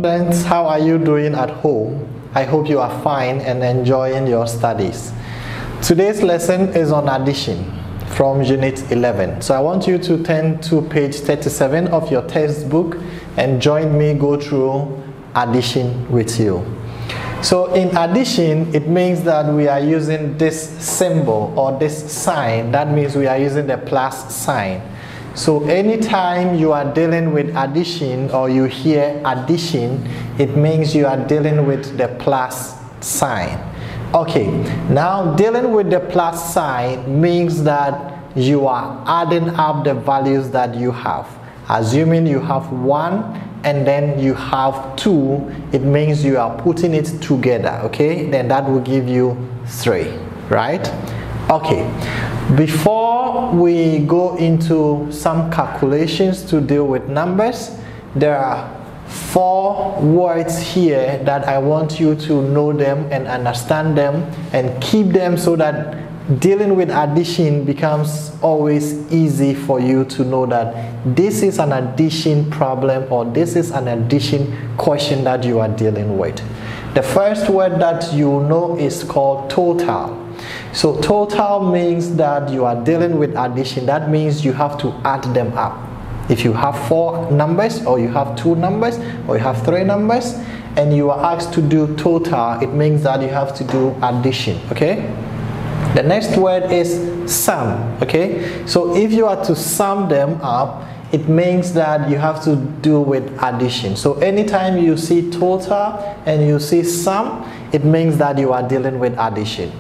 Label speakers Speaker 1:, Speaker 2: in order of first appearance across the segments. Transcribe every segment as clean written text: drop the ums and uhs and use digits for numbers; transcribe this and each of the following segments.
Speaker 1: Friends, how are you doing at home? I hope you are fine and enjoying your studies. Today's lesson is on addition from Unit 11. So I want you to turn to page 37 of your textbook and join me go through addition with you. So in addition, it means that we are using this symbol or this sign. That means we are using the plus sign. So anytime you are dealing with addition or you hear addition, it means you are dealing with the plus sign. Okay, now dealing with the plus sign means that you are adding up the values that you have. Assuming you have 1 and then you have 2, it means you are putting it together, okay? Then that will give you 3, right? Okay, before we go into some calculations to deal with numbers, there are 4 words here that I want you to know them and understand them and keep them so that dealing with addition becomes always easy for you to know that this is an addition problem or this is an addition question that you are dealing with. The first word that you know is called total. So total means that you are dealing with addition. That means you have to add them up. If you have 4 numbers or you have 2 numbers or you have 3 numbers and you are asked to do total, it means that you have to do addition, okay? The next word is sum, okay? So if you are to sum them up, it means that you have to do with addition. So anytime you see total and you see sum, it means that you are dealing with addition.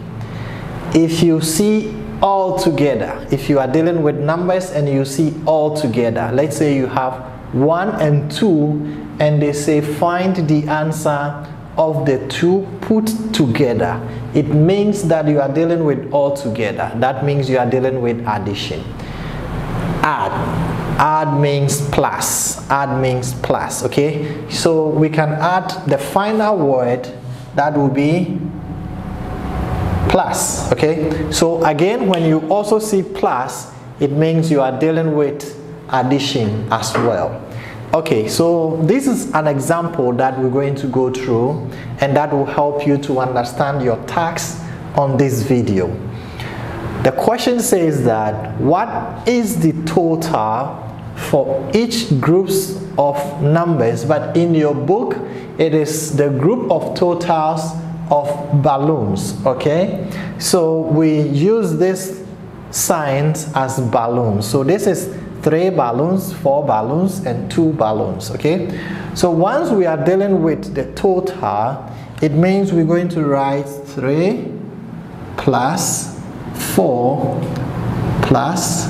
Speaker 1: If you see all together, if you are dealing with numbers and you see all together, let's say you have 1 and 2 and they say find the answer of the 2 put together, it means that you are dealing with all together. That means you are dealing with addition. Add means plus. Add means plus, okay? So we can add the final word, that will be plus, okay? So again, when you also see plus, it means you are dealing with addition as well. Okay, so this is an example that we're going to go through and that will help you to understand your task on this video. The question says that what is the total for each groups of numbers, but in your book it is the group of totals of balloons, okay? So we use this signs as balloons. So this is 3 balloons, 4 balloons, and 2 balloons, okay? So once we are dealing with the total, it means we're going to write 3 plus 4 plus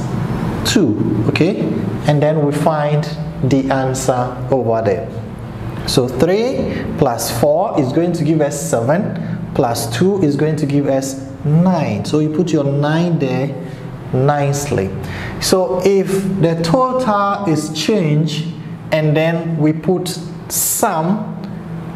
Speaker 1: 2, okay? And then we find the answer over there. So 3 plus 4 is going to give us 7, plus 2 is going to give us 9. So you put your 9 there nicely. So if the total is changed and then we put sum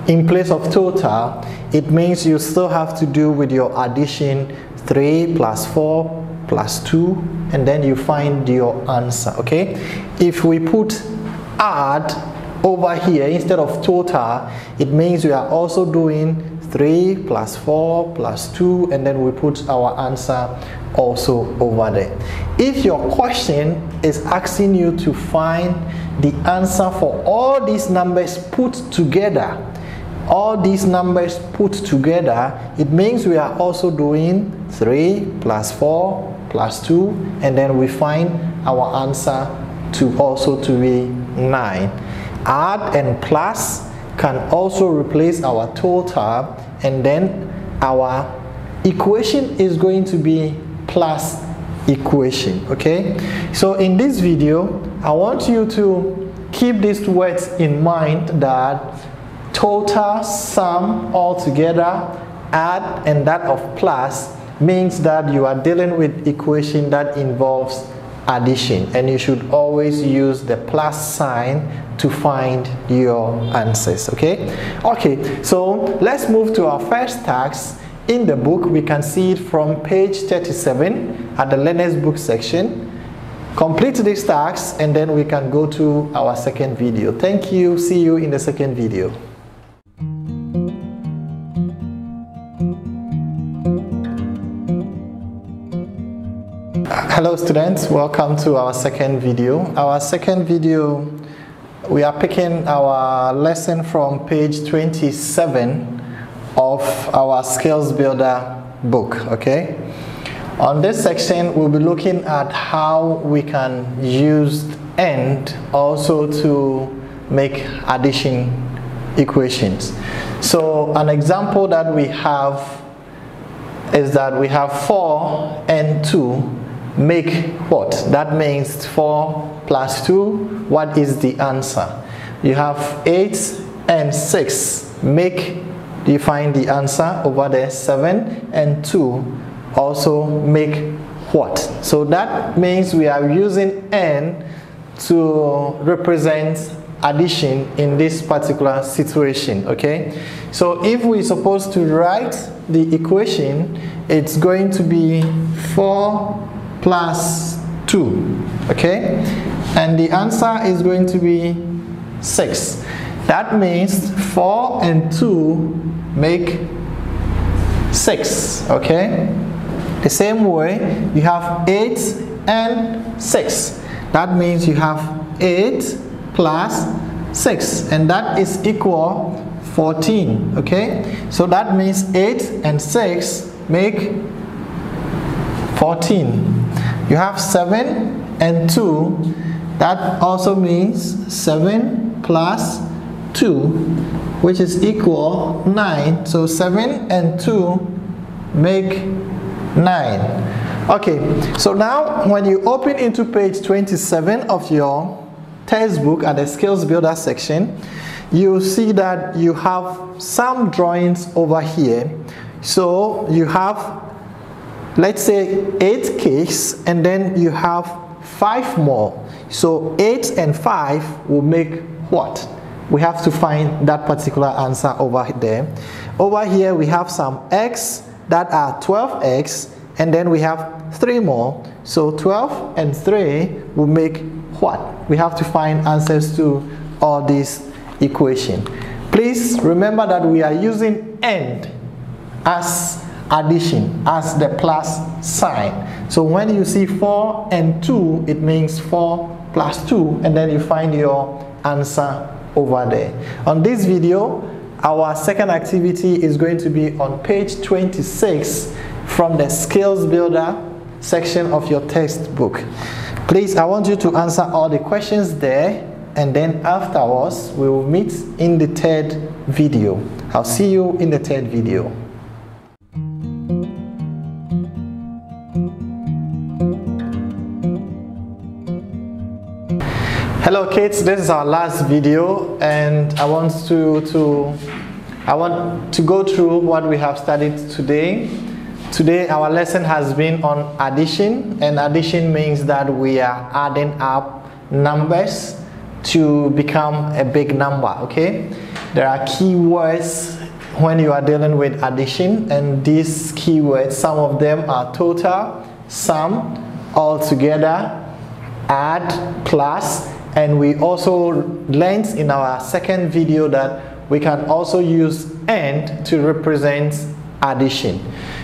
Speaker 1: in place of total, it means you still have to do with your addition 3 plus 4 plus 2 and then you find your answer, okay? If we put add over here instead of total, it means we are also doing 3 plus 4 plus 2 and then we put our answer also over there. If your question is asking you to find the answer for all these numbers put together, it means we are also doing 3 plus 4 plus 2 and then we find our answer to also to be 9. Add and plus can also replace our total and then our equation is going to be plus equation, okay? So in this video, I want you to keep these words in mind, that total, sum, all together, add, and that of plus means that you are dealing with equation that involves addition, and you should always use the plus sign to find your answers, okay? Okay, so let's move to our first task. In the book, we can see it from page 37 at the learner's book section. Complete this task and then we can go to our second video. Thank you. See you in the second video. Hello students, welcome to our second video. Our second video, we are picking our lesson from page 27 of our Skills Builder book, okay? On this section, we'll be looking at how we can use AND also to make addition equations. So an example that we have is that we have 4 and 2 make what? That means 4 plus 2, what is the answer? You have 8 and 6 make, you find the answer over there. 7 and 2 also make what? So that means we are using AND to represent addition in this particular situation, okay? So if we're supposed to write the equation, it's going to be 4 plus 2, okay? And the answer is going to be 6. That means 4 and 2 make 6, okay? The same way, you have 8 and 6. That means you have 8 plus 6, and that is equal 14, okay? So that means 8 and 6 make 14. You have 7 and 2, that also means 7 plus 2, which is equal 9. So 7 and 2 make 9. Okay, so now when you open into page 27 of your textbook at the Skills Builder section, you see that you have some drawings over here. So you have, let's say, 8 cakes, and then you have 5 more. So 8 and 5 will make what? We have to find that particular answer over there. Over here we have some eggs that are 12 eggs, and then we have 3 more. So 12 and 3 will make what? We have to find answers to all these equations. Please remember that we are using AND as addition, as the plus sign. So when you see 4 and 2, it means 4 plus 2, and then you find your answer over there. On this video, our second activity is going to be on page 26 from the Skills Builder section of your textbook. Please, I want you to answer all the questions there, and then afterwards we will meet in the third video. I'll see you in the third video. Hello kids, this is our last video, and I want to go through what we have studied today. Today our lesson has been on addition, and addition means that we are adding up numbers to become a big number, okay? There are keywords when you are dealing with addition, and these keywords, some of them are total, sum, altogether, add, plus, and we also learned in our second video that we can also use AND to represent addition.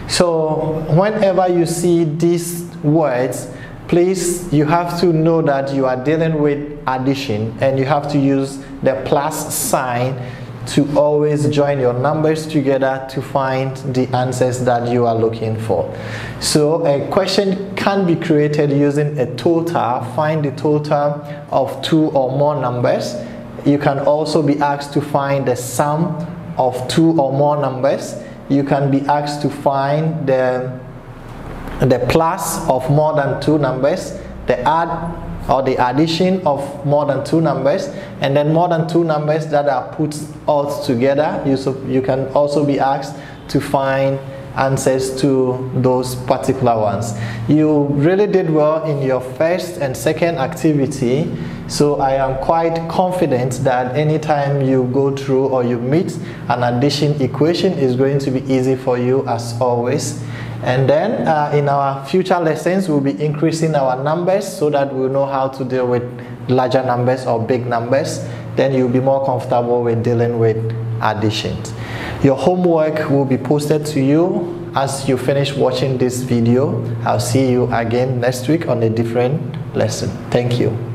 Speaker 1: So whenever you see these words, please, you have to know that you are dealing with addition, and you have to use the plus sign to always join your numbers together to find the answers that you are looking for. So a question can be created using a total. Find the total of 2 or more numbers. You can also be asked to find the sum of 2 or more numbers. You can be asked to find the plus of more than 2 numbers, the add or the addition of more than 2 numbers, and then more than 2 numbers that are put all together. You can also be asked to find answers to those particular ones. You really did well in your first and second activity, so I am quite confident that anytime you go through or you meet an addition equation, is going to be easy for you as always. And then in our future lessons, we'll be increasing our numbers so that we'll know how to deal with larger numbers or big numbers. Then you'll be more comfortable with dealing with additions. Your homework will be posted to you as you finish watching this video. I'll see you again next week on a different lesson. Thank you.